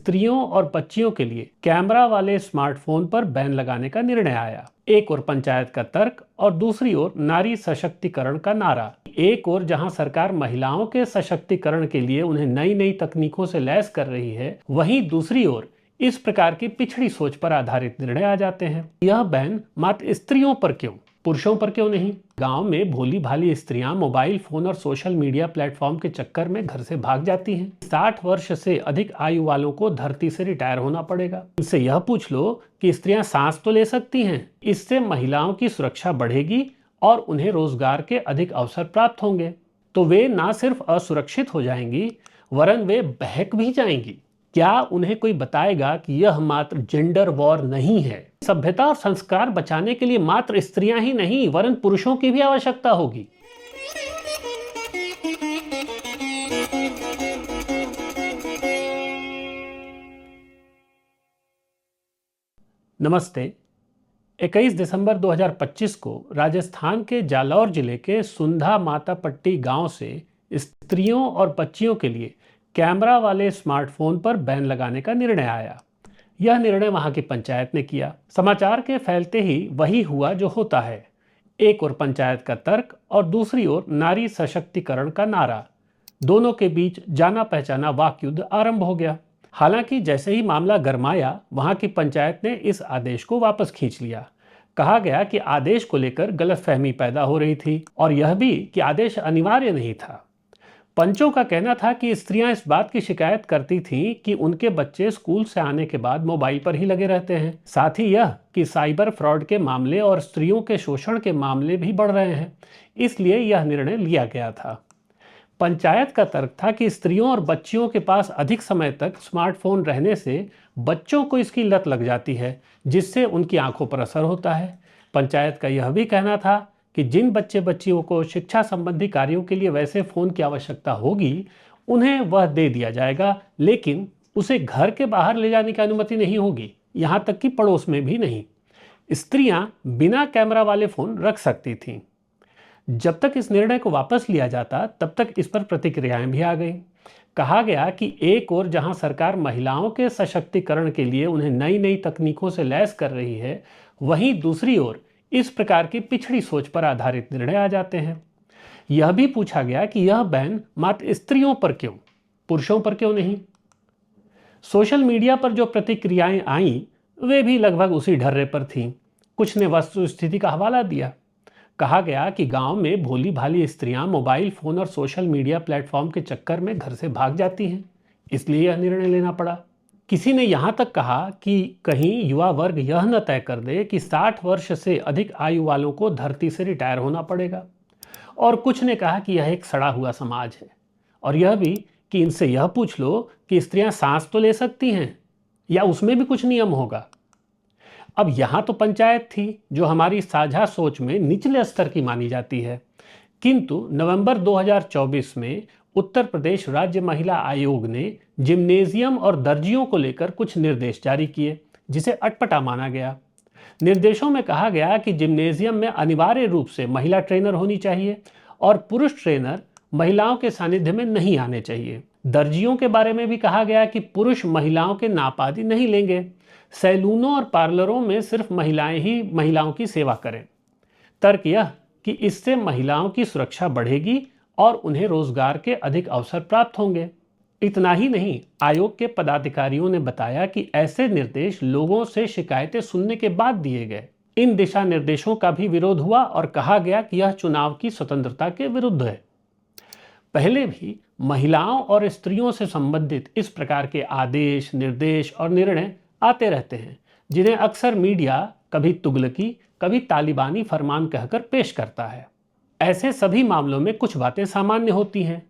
स्त्रियों और बच्चियों के लिए कैमरा वाले स्मार्टफोन पर बैन लगाने का निर्णय आया। एक ओर पंचायत का तर्क और दूसरी ओर नारी सशक्तिकरण का नारा। एक ओर जहां सरकार महिलाओं के सशक्तिकरण के लिए उन्हें नई नई तकनीकों से लैस कर रही है, वहीं दूसरी ओर इस प्रकार की पिछड़ी सोच पर आधारित निर्णय आ जाते हैं। यह बैन मात्र स्त्रियों पर क्यों, पुरुषों पर क्यों नहीं? गांव में भोली भाली स्त्रियां मोबाइल फोन और सोशल मीडिया प्लेटफॉर्म के चक्कर में घर से भाग जाती हैं। 60 वर्ष से अधिक आयु वालों को धरती से रिटायर होना पड़ेगा। इनसे यह पूछ लो कि स्त्रियां सांस तो ले सकती हैं। इससे महिलाओं की सुरक्षा बढ़ेगी और उन्हें रोजगार के अधिक अवसर प्राप्त होंगे। तो वे ना सिर्फ असुरक्षित हो जाएंगी, वरन वे बहक भी जाएंगी। क्या उन्हें कोई बताएगा कि यह मात्र जेंडर वॉर नहीं है? सभ्यता और संस्कार बचाने के लिए मात्र स्त्रियां ही नहीं, वरन पुरुषों की भी आवश्यकता होगी। नमस्ते। 21 दिसंबर 2025 को राजस्थान के जालौर जिले के सुंधा मातापट्टी गांव से स्त्रियों और बच्चियों के लिए कैमरा वाले स्मार्टफोन पर बैन लगाने का निर्णय आया। यह निर्णय वहां की पंचायत ने किया। समाचार के फैलते ही वही हुआ जो होता है। एक ओर पंचायत का तर्क और दूसरी ओर नारी सशक्तिकरण का नारा। दोनों के बीच जाना पहचाना वाक युद्ध आरंभ हो गया। हालांकि जैसे ही मामला गरमाया, वहां की पंचायत ने इस आदेश को वापस खींच लिया। कहा गया कि आदेश को लेकर गलतफहमी पैदा हो रही थी और यह भी कि आदेश अनिवार्य नहीं था। पंचों का कहना था कि स्त्रियां इस बात की शिकायत करती थीं कि उनके बच्चे स्कूल से आने के बाद मोबाइल पर ही लगे रहते हैं। साथ ही यह कि साइबर फ्रॉड के मामले और स्त्रियों के शोषण के मामले भी बढ़ रहे हैं, इसलिए यह निर्णय लिया गया था। पंचायत का तर्क था कि स्त्रियों और बच्चियों के पास अधिक समय तक स्मार्टफोन रहने से बच्चों को इसकी लत लग जाती है, जिससे उनकी आंखों पर असर होता है। पंचायत का यह भी कहना था कि जिन बच्चे बच्चियों को शिक्षा संबंधी कार्यों के लिए वैसे फोन की आवश्यकता होगी, उन्हें वह दे दिया जाएगा, लेकिन उसे घर के बाहर ले जाने की अनुमति नहीं होगी, यहाँ तक कि पड़ोस में भी नहीं। स्त्रियां बिना कैमरा वाले फोन रख सकती थीं। जब तक इस निर्णय को वापस लिया जाता, तब तक इस पर प्रतिक्रियाएं भी आ गई। कहा गया कि एक ओर जहां सरकार महिलाओं के सशक्तिकरण के लिए उन्हें नई नई तकनीकों से लैस कर रही है, वहीं दूसरी ओर इस प्रकार की पिछड़ी सोच पर आधारित निर्णय आ जाते हैं। यह भी पूछा गया कि यह बैन मात्र स्त्रियों पर क्यों, पुरुषों पर क्यों नहीं? सोशल मीडिया पर जो प्रतिक्रियाएं आईं, वे भी लगभग उसी ढर्रे पर थीं। कुछ ने वस्तुस्थिति का हवाला दिया। कहा गया कि गांव में भोली भाली स्त्रियां मोबाइल फोन और सोशल मीडिया प्लेटफॉर्म के चक्कर में घर से भाग जाती हैं, इसलिए यह निर्णय लेना पड़ा। किसी ने यहां तक कहा कि कहीं युवा वर्ग यह न तय कर दे कि 60 वर्ष से अधिक आयु वालों को धरती से रिटायर होना पड़ेगा। और कुछ ने कहा कि यह एक सड़ा हुआ समाज है, और यह भी कि इनसे यह पूछ लो कि स्त्रियां सांस तो ले सकती हैं, या उसमें भी कुछ नियम होगा। अब यहां तो पंचायत थी जो हमारी साझा सोच में निचले स्तर की मानी जाती है, किंतु नवंबर 2024 में उत्तर प्रदेश राज्य महिला आयोग ने जिम्नेजियम और दर्जियों को लेकर कुछ निर्देश जारी किए, जिसे अटपटा माना गया। निर्देशों में कहा गया कि जिम्नेजियम में अनिवार्य रूप से महिला ट्रेनर होनी चाहिए और पुरुष ट्रेनर महिलाओं के सानिध्य में नहीं आने चाहिए। दर्जियों के बारे में भी कहा गया कि पुरुष महिलाओं के नाप आदि नहीं लेंगे। सैलूनों और पार्लरों में सिर्फ महिलाएं ही महिलाओं की सेवा करें। तर्क यह कि इससे महिलाओं की सुरक्षा बढ़ेगी और उन्हें रोजगार के अधिक अवसर प्राप्त होंगे। इतना ही नहीं, आयोग के पदाधिकारियों ने बताया कि ऐसे निर्देश लोगों से शिकायतें सुनने के बाद दिए गए। इन दिशा निर्देशों का भी विरोध हुआ और कहा गया कि यह चुनाव की स्वतंत्रता के विरुद्ध है। पहले भी महिलाओं और स्त्रियों से संबंधित इस प्रकार के आदेश, निर्देश और निर्णय आते रहते हैं, जिन्हें अक्सर मीडिया कभी तुगलकी, कभी तालिबानी फरमान कहकर पेश करता है। ऐसे सभी मामलों में कुछ बातें सामान्य होती हैं।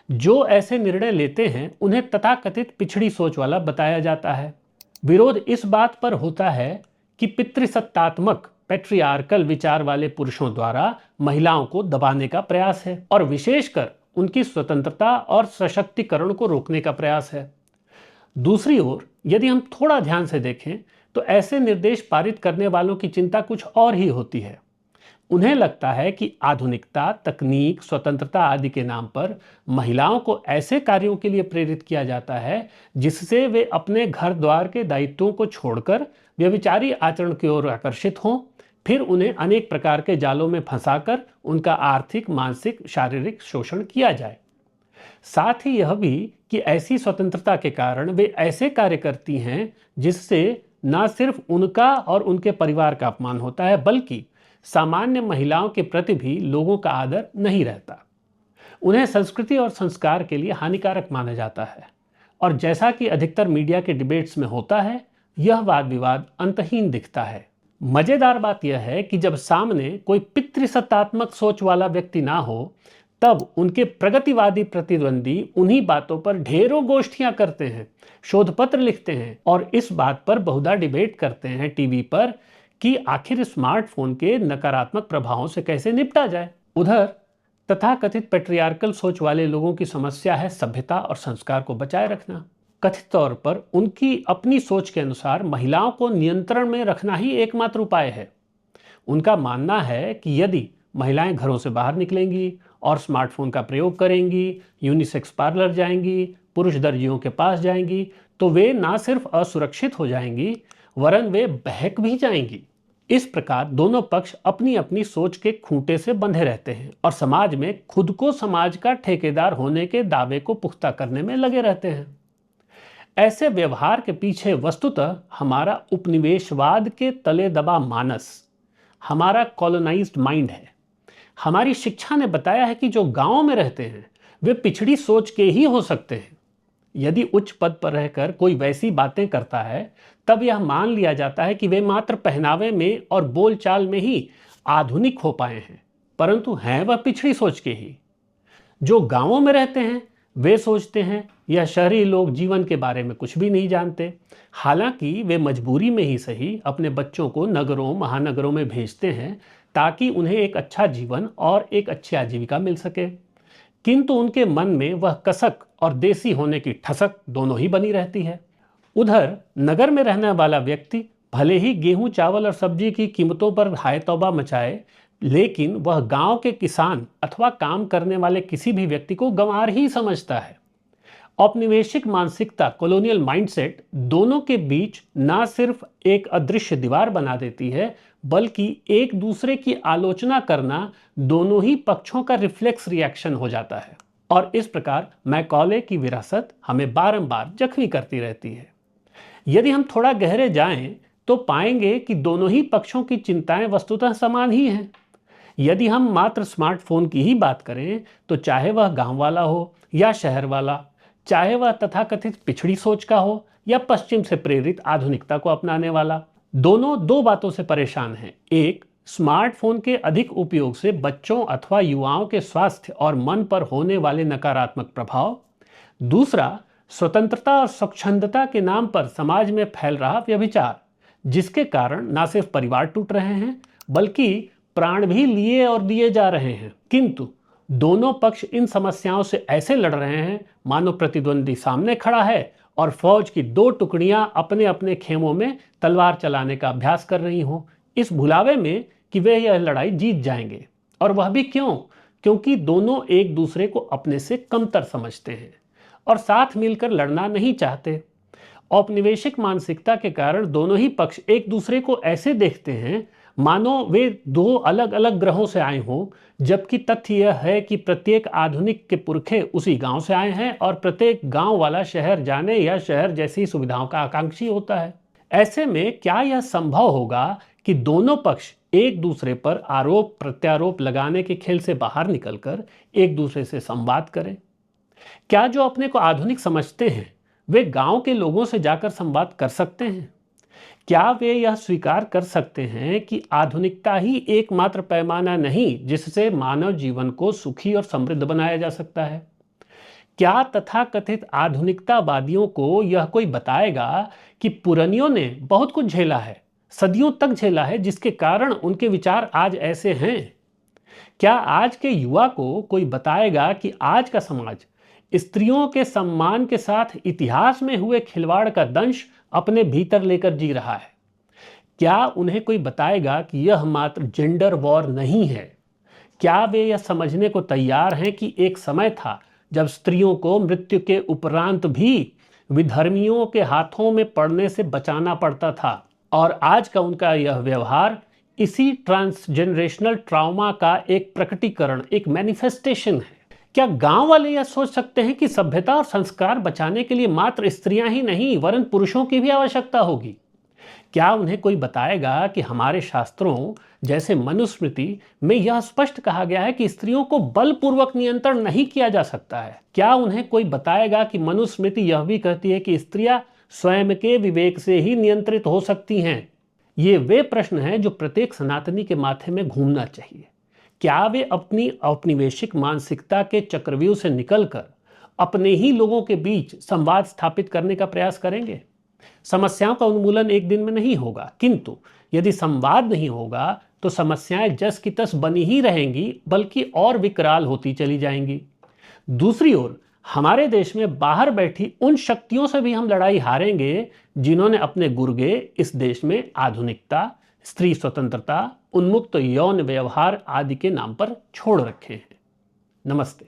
जो ऐसे निर्णय लेते हैं उन्हें तथाकथित पिछड़ी सोच वाला बताया जाता है। विरोध इस बात पर होता है कि पितृसत्तात्मक पैट्रियार्कल विचार वाले पुरुषों द्वारा महिलाओं को दबाने का प्रयास है और विशेषकर उनकी स्वतंत्रता और सशक्तिकरण को रोकने का प्रयास है। दूसरी ओर यदि हम थोड़ा ध्यान से देखें तो ऐसे निर्देश पारित करने वालों की चिंता कुछ और ही होती है। उन्हें लगता है कि आधुनिकता, तकनीक, स्वतंत्रता आदि के नाम पर महिलाओं को ऐसे कार्यों के लिए प्रेरित किया जाता है जिससे वे अपने घर द्वार के दायित्वों को छोड़कर व्यभिचारी आचरण की ओर आकर्षित हों। फिर उन्हें अनेक प्रकार के जालों में फंसाकर उनका आर्थिक, मानसिक, शारीरिक शोषण किया जाए। साथ ही यह भी कि ऐसी स्वतंत्रता के कारण वे ऐसे कार्य करती हैं जिससे न सिर्फ उनका और उनके परिवार का अपमान होता है, बल्कि सामान्य महिलाओं के प्रति भी लोगों का आदर नहीं रहता। उन्हें संस्कृति और संस्कार के लिए हानिकारक माना जाता है। और जैसा कि अधिकतर मीडिया के डिबेट्स में होता है, यह वाद विवाद अंतहीन दिखता है। मजेदार बात यह है कि जब सामने कोई पितृसत्तात्मक सोच वाला व्यक्ति ना हो, तब उनके प्रगतिवादी प्रतिद्वंदी उन्हीं बातों पर ढेरों गोष्ठियां करते हैं, शोध पत्र लिखते हैं और इस बात पर बहुधा डिबेट करते हैं टीवी पर कि आखिर स्मार्टफोन के नकारात्मक प्रभावों से कैसे निपटा जाए। उधर तथाकथित पैट्रियार्कल सोच वाले लोगों की समस्या है सभ्यता और संस्कार को बचाए रखना। कथित तौर पर उनकी अपनी सोच के अनुसार महिलाओं को नियंत्रण में रखना ही एकमात्र उपाय है। उनका मानना है कि यदि महिलाएं घरों से बाहर निकलेंगी और स्मार्टफोन का प्रयोग करेंगी, यूनिसेक्स पार्लर जाएंगी, पुरुष दर्जियों के पास जाएंगी, तो वे ना सिर्फ असुरक्षित हो जाएंगी वरन वे बहक भी जाएंगी। इस प्रकार दोनों पक्ष अपनी अपनी सोच के खूंटे से बंधे रहते हैं और समाज में खुद को समाज का ठेकेदार होने के दावे को पुख्ता करने में लगे रहते हैं। ऐसे व्यवहार के पीछे वस्तुतः हमारा उपनिवेशवाद के तले दबा मानस, हमारा कॉलोनाइज्ड माइंड है। हमारी शिक्षा ने बताया है कि जो गांवों में रहते हैं वे पिछड़ी सोच के ही हो सकते हैं। यदि उच्च पद पर रहकर कोई वैसी बातें करता है, तब यह मान लिया जाता है कि वे मात्र पहनावे में और बोलचाल में ही आधुनिक हो पाए हैं, परंतु हैं वह पिछड़ी सोच के ही। जो गांवों में रहते हैं वे सोचते हैं यह शहरी लोग जीवन के बारे में कुछ भी नहीं जानते। हालांकि वे मजबूरी में ही सही अपने बच्चों को नगरों, महानगरों में भेजते हैं ताकि उन्हें एक अच्छा जीवन और एक अच्छी आजीविका मिल सके, किंतु उनके मन में वह कसक और देसी होने की ठसक दोनों ही बनी रहती है। उधर नगर में रहने वाला व्यक्ति भले ही गेहूं, चावल और सब्जी की कीमतों पर हाय तौबा मचाए, लेकिन वह गांव के किसान अथवा काम करने वाले किसी भी व्यक्ति को गंवार ही समझता है। औपनिवेशिक मानसिकता, कॉलोनियल माइंडसेट दोनों के बीच ना सिर्फ एक अदृश्य दीवार बना देती है, बल्कि एक दूसरे की आलोचना करना दोनों ही पक्षों का रिफ्लेक्स रिएक्शन हो जाता है। और इस प्रकार मैकॉले की विरासत हमें बारंबार जख्मी करती रहती है। यदि हम थोड़ा गहरे जाएं तो पाएंगे कि दोनों ही पक्षों की चिंताएं वस्तुतः समान ही हैं। यदि हम मात्र स्मार्टफोन की ही बात करें तो चाहे वह गांव वाला हो या शहर वाला, चाहे वह तथाकथित पिछड़ी सोच का हो या पश्चिम से प्रेरित आधुनिकता को अपनाने वाला, दोनों दो बातों से परेशान हैं। एक, स्मार्टफोन के अधिक उपयोग से बच्चों अथवा युवाओं के स्वास्थ्य और मन पर होने वाले नकारात्मक प्रभाव। दूसरा, स्वतंत्रता और स्वच्छंदता के नाम पर समाज में फैल रहा व्यभिचार, जिसके कारण न सिर्फ परिवार टूट रहे हैं बल्कि प्राण भी लिए और दिए जा रहे हैं। किंतु दोनों पक्ष इन समस्याओं से ऐसे लड़ रहे हैं मानो प्रतिद्वंदी सामने खड़ा है और फौज की दो टुकड़ियां अपने अपने खेमों में तलवार चलाने का अभ्यास कर रही हों, इस भुलावे में कि वे यह लड़ाई जीत जाएंगे। और वह भी क्यों? क्योंकि दोनों एक दूसरे को अपने से कमतर समझते हैं और साथ मिलकर लड़ना नहीं चाहते। औपनिवेशिक मानसिकता के कारण दोनों ही पक्ष एक दूसरे को ऐसे देखते हैं मानो वे दो अलग अलग ग्रहों से आए हों, जबकि तथ्य यह है कि प्रत्येक आधुनिक के पुरखे उसी गांव से आए हैं और प्रत्येक गांव वाला शहर जाने या शहर जैसी सुविधाओं का आकांक्षी होता है। ऐसे में क्या यह संभव होगा कि दोनों पक्ष एक दूसरे पर आरोप प्रत्यारोप लगाने के खेल से बाहर निकलकर एक दूसरे से संवाद करें? क्या जो अपने को आधुनिक समझते हैं वे गांव के लोगों से जाकर संवाद कर सकते हैं? क्या वे यह स्वीकार कर सकते हैं कि आधुनिकता ही एकमात्र पैमाना नहीं जिससे मानव जीवन को सुखी और समृद्ध बनाया जा सकता है? क्या तथाकथित आधुनिकतावादियों को यह कोई बताएगा कि पुरानियों ने बहुत कुछ झेला है, सदियों तक झेला है, जिसके कारण उनके विचार आज ऐसे हैं? क्या आज के युवा को कोई बताएगा कि आज का समाज स्त्रियों के सम्मान के साथ इतिहास में हुए खिलवाड़ का दंश अपने भीतर लेकर जी रहा है? क्या उन्हें कोई बताएगा कि यह मात्र जेंडर वॉर नहीं है? क्या वे यह समझने को तैयार हैं कि एक समय था जब स्त्रियों को मृत्यु के उपरांत भी विधर्मियों के हाथों में पड़ने से बचाना पड़ता था, और आज का उनका यह व्यवहार इसी ट्रांसजेनरेशनल ट्रॉमा का एक प्रकटीकरण, एक मैनिफेस्टेशन है? क्या गांव वाले यह सोच सकते हैं कि सभ्यता और संस्कार बचाने के लिए मात्र स्त्रियां ही नहीं वरन पुरुषों की भी आवश्यकता होगी? क्या उन्हें कोई बताएगा कि हमारे शास्त्रों जैसे मनुस्मृति में यह स्पष्ट कहा गया है कि स्त्रियों को बलपूर्वक नियंत्रण नहीं किया जा सकता है? क्या उन्हें कोई बताएगा कि मनुस्मृति यह भी कहती है कि स्त्रियां स्वयं के विवेक से ही नियंत्रित हो सकती हैं? ये वे प्रश्न हैं जो प्रत्येक सनातनी के माथे में घूमना चाहिए। क्या वे अपनी औपनिवेशिक मानसिकता के चक्रव्यूह से निकलकर अपने ही लोगों के बीच संवाद स्थापित करने का प्रयास करेंगे? समस्याओं का उन्मूलन एक दिन में नहीं होगा, किंतु यदि संवाद नहीं होगा तो समस्याएं जस की तस बनी ही रहेंगी, बल्कि और विकराल होती चली जाएंगी। दूसरी ओर हमारे देश में बाहर बैठी उन शक्तियों से भी हम लड़ाई हारेंगे जिन्होंने अपने गुर्गे इस देश में आधुनिकता, स्त्री स्वतंत्रता, उन्मुक्त यौन व्यवहार आदि के नाम पर छोड़ रखे हैं। नमस्ते।